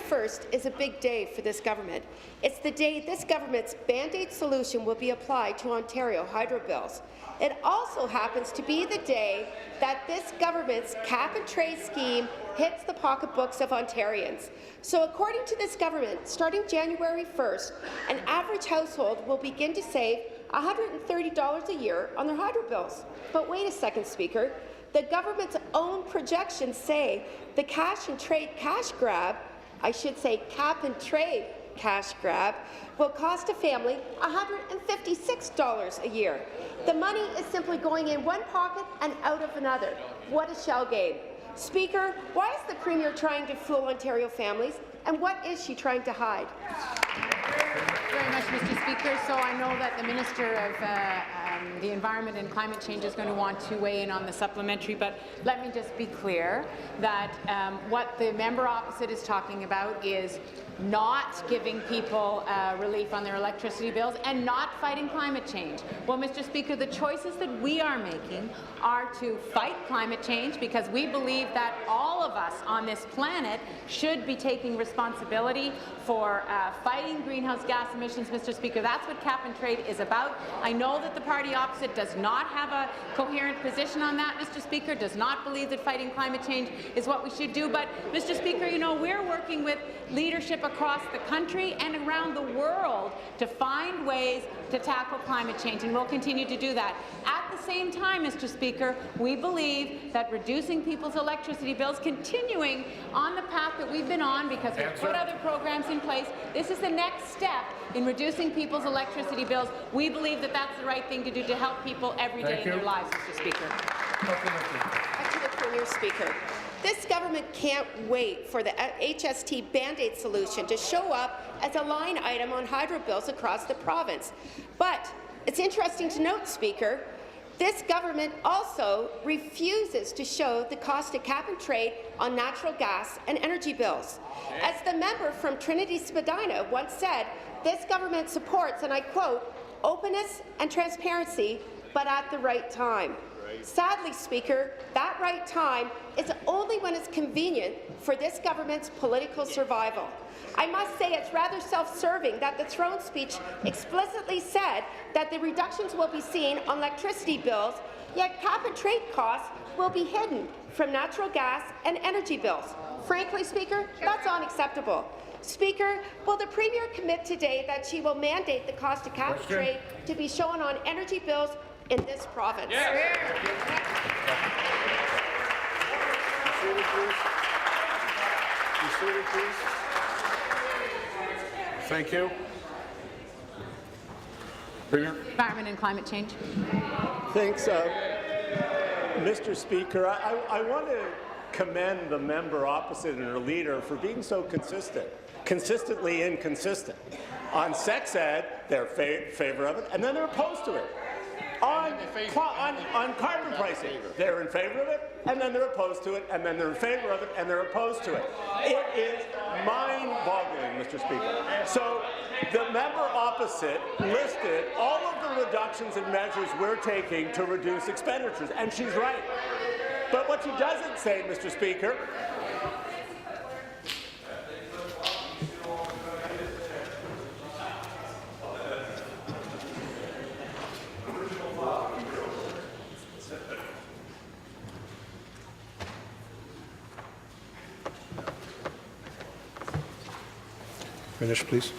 1st is a big day for this government. It's the day this government's Band-Aid solution will be applied to Ontario hydro bills. It also happens to be the day that this government's cap-and-trade scheme hits the pocketbooks of Ontarians. So according to this government, starting January 1st, an average household will begin to save $130 a year on their hydro bills. But wait a second, Speaker. The government's own projections say the cash-and-trade cash grab, I should say cap-and-trade cash grab, will cost a family $156 a year. The money is simply going in one pocket and out of another. What a shell game. Speaker, why is the Premier trying to fool Ontario families, and what is she trying to hide? Very much, Mr. Speaker. So I know that the Minister of the Environment and Climate Change is going to want to weigh in on the supplementary, but let me just be clear that what the member opposite is talking about is not giving people relief on their electricity bills and not fighting climate change. Well, Mr. Speaker, the choices that we are making are to fight climate change because we believe that all of us on this planet should be taking responsibility for fighting greenhouse gas emissions, Mr. Speaker. That's what cap-and-trade is about. I know that the party opposite does not have a coherent position on that, Mr. Speaker, does not believe that fighting climate change is what we should do. But, Mr. Speaker, you know, we're working with leadership across the country and around the world to find ways to tackle climate change, and we'll continue to do that. At the same time, Mr. Speaker, we believe that reducing people's electricity bills, continuing on the path that we've been on because we've put other programs in place, this is the next step in reducing people's electricity bills. We believe that that's the right thing to do to help people every day in their lives, Mr. Speaker. Back to the Premier, Speaker. This government can't wait for the HST Band-Aid solution to show up as a line item on hydro bills across the province. But it's interesting to note, Speaker, this government also refuses to show the cost of cap-and-trade on natural gas and energy bills. As the member from Trinity-Spadina once said, this government supports, and I quote, openness and transparency, but at the right time. Sadly, Speaker, that right time is only when it's convenient for this government's political survival. I must say it's rather self-serving that the throne speech explicitly said that the reductions will be seen on electricity bills, yet cap-and-trade costs will be hidden from natural gas and energy bills. Frankly, Speaker, that's unacceptable. Speaker, will the Premier commit today that she will mandate the cost of cap-and-trade to be shown on energy bills in this province? Yes. Thank you. Premier. Environment and Climate Change. Thanks, Mr. Speaker. I want to commend the member opposite and her leader for being so consistently inconsistent. On sex ed, they're favor of it, and then they're opposed to it. On carbon pricing, they're in favor of it, and then they're opposed to it, and then they're in favor of it, and they're opposed to it. It is mind-boggling, Mr. Speaker. So the member opposite listed all of the reductions and measures we're taking to reduce expenditures, and she's right. But what she doesn't say, Mr. Speaker, Finish, please.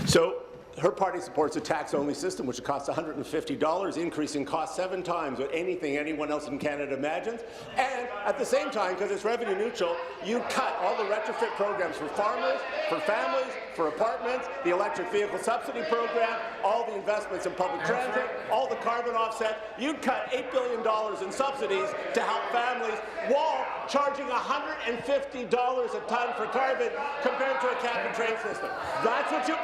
So her party supports a tax-only system which costs $150, increasing costs 7 times what anyone else in Canada imagines. And at the same time, because it's revenue neutral, you cut all the retrofit programs for farmers, for families, for apartments, the electric vehicle subsidy program, all the investments in public transit, all the carbon offset. You'd cut $8 billion in subsidies to help families while charging $150 a ton for carbon compared to a cap-and-trade system. That's what you...